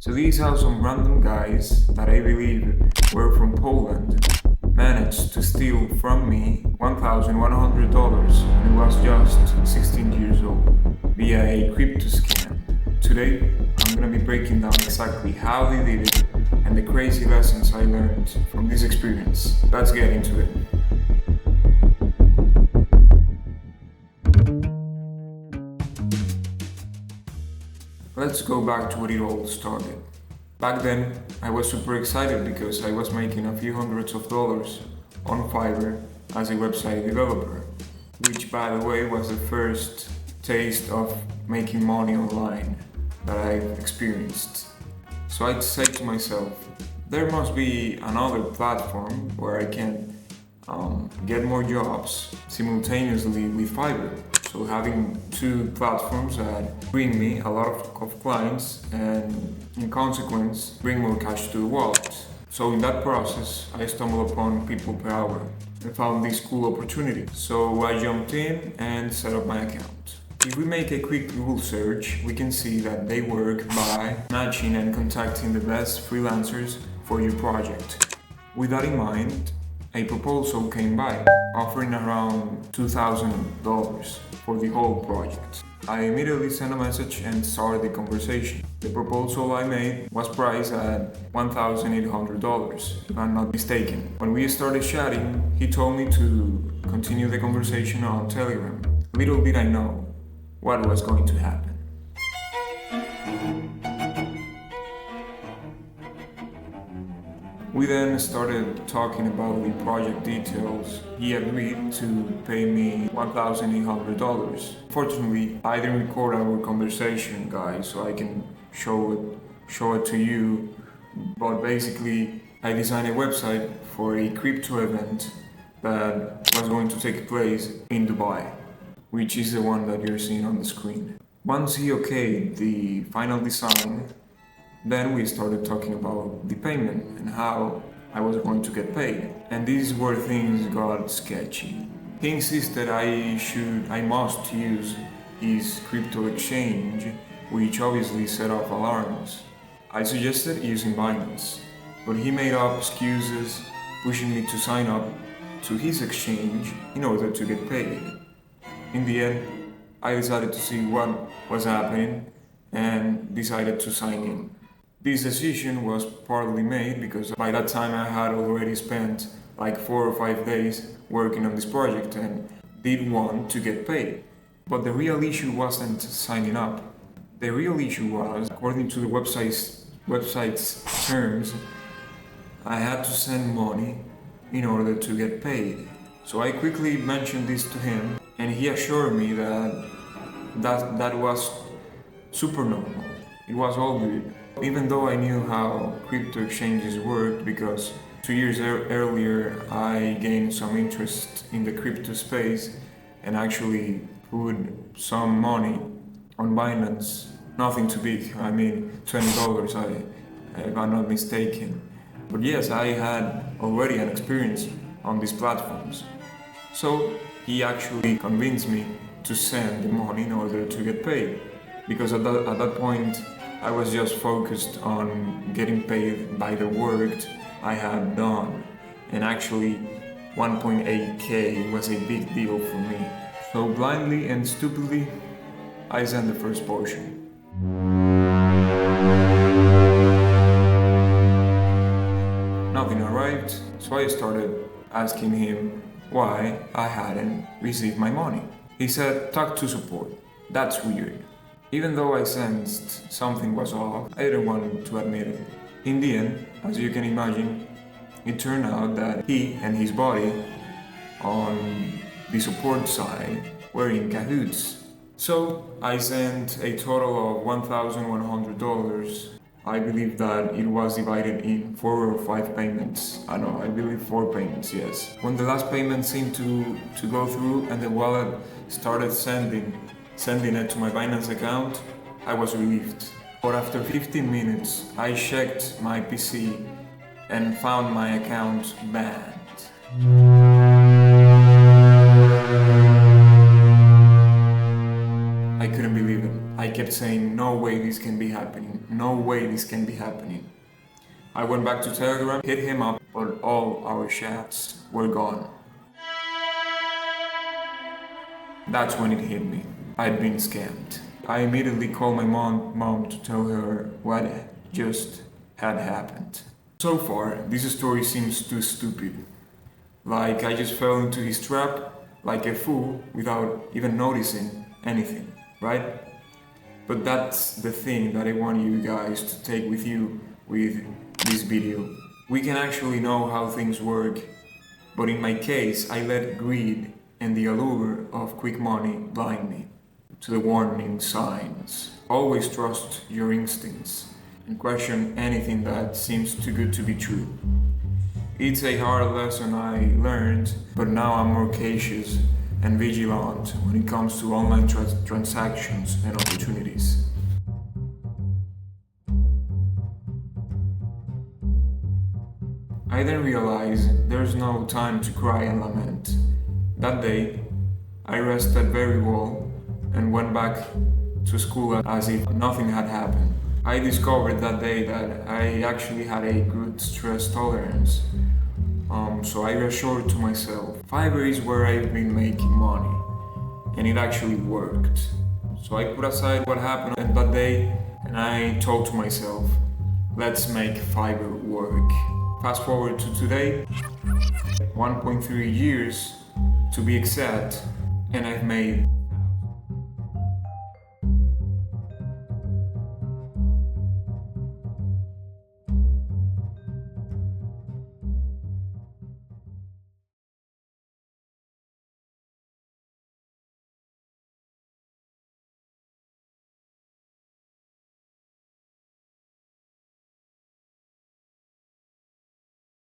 So these how some random guys that I believe were from Poland managed to steal from me $1,100 when I was just 16 years old via a crypto scam. Today, I'm gonna be breaking down exactly how they did it and the crazy lessons I learned from this experience. Let's get into it. Let's go back to where it all started. Back then, I was super excited because I was making a few hundreds of dollars on Fiverr as a website developer, which by the way was the first taste of making money online that I've experienced. So I'd say to myself, there must be another platform where I can get more jobs simultaneously with Fiverr. So having two platforms that bring me a lot of clients and in consequence bring more cash to the wallet. So in that process, I stumbled upon people per hour and found this cool opportunity. So I jumped in and set up my account. If we make a quick Google search, we can see that they work by matching and contacting the best freelancers for your project. With that in mind, a proposal came by, offering around $2,000 for the whole project. I immediately sent a message and started the conversation. The proposal I made was priced at $1,800, if I'm not mistaken. When we started chatting, he told me to continue the conversation on Telegram. Little did I know what was going to happen. We then started talking about the project details. He agreed to pay me $1,800. Fortunately, I didn't record our conversation, guys, so I can show it to you. But basically, I designed a website for a crypto event that was going to take place in Dubai, which is the one that you're seeing on the screen. Once he okayed the final design, then we started talking about the payment and how I was going to get paid. And these were things got sketchy. He insisted I must use his crypto exchange, which obviously set off alarms. I suggested using Binance, but he made up excuses, pushing me to sign up to his exchange in order to get paid. In the end, I decided to see what was happening and decided to sign in. This decision was partly made because by that time I had already spent like 4 or 5 days working on this project and did want to get paid. But the real issue wasn't signing up. The real issue was, according to the website's terms, I had to send money in order to get paid. So I quickly mentioned this to him and he assured me that was super normal. It was all good. Even though I knew how crypto exchanges worked because 2 years earlier I gained some interest in the crypto space and actually put some money on Binance. Nothing too big, I mean $20 if I'm not mistaken. But yes, I had already an experience on these platforms. So he actually convinced me to send the money in order to get paid. Because at that point I was just focused on getting paid by the work I had done, and actually 1.8k was a big deal for me. So blindly and stupidly, I sent the first portion. Nothing arrived, so I started asking him why I hadn't received my money. He said, "Talk to support. That's weird." Even though I sensed something was off, I didn't want to admit it. In the end, as you can imagine, it turned out that he and his buddy on the support side were in cahoots. So I sent a total of $1,100. I believe that it was divided in 4 or 5 payments. I believe 4 payments, yes. When the last payment seemed to go through and the wallet started sending it to my Binance account, I was relieved. But after 15 minutes, I checked my PC and found my account banned. I couldn't believe it. I kept saying, no way this can be happening, no way this can be happening. I went back to Telegram, hit him up, but all our chats were gone. That's when it hit me. I'd been scammed. I immediately called my mom to tell her what just had happened. So far, this story seems too stupid. Like I just fell into his trap like a fool without even noticing anything, right? But that's the thing that I want you guys to take with you with this video. We can actually know how things work, but in my case, I let greed and the allure of quick money blind me to the warning signs. Always trust your instincts and question anything that seems too good to be true. It's a hard lesson I learned, but now I'm more cautious and vigilant when it comes to online transactions and opportunities. I then realized there's no time to cry and lament. That day, I rested very well and went back to school as if nothing had happened. I discovered that day that I actually had a good stress tolerance. So I reassured to myself, Fiverr is where I've been making money, and it actually worked. So I put aside what happened that day, and I told to myself, let's make Fiverr work. Fast forward to today, 1.3 years to be exact, and I've made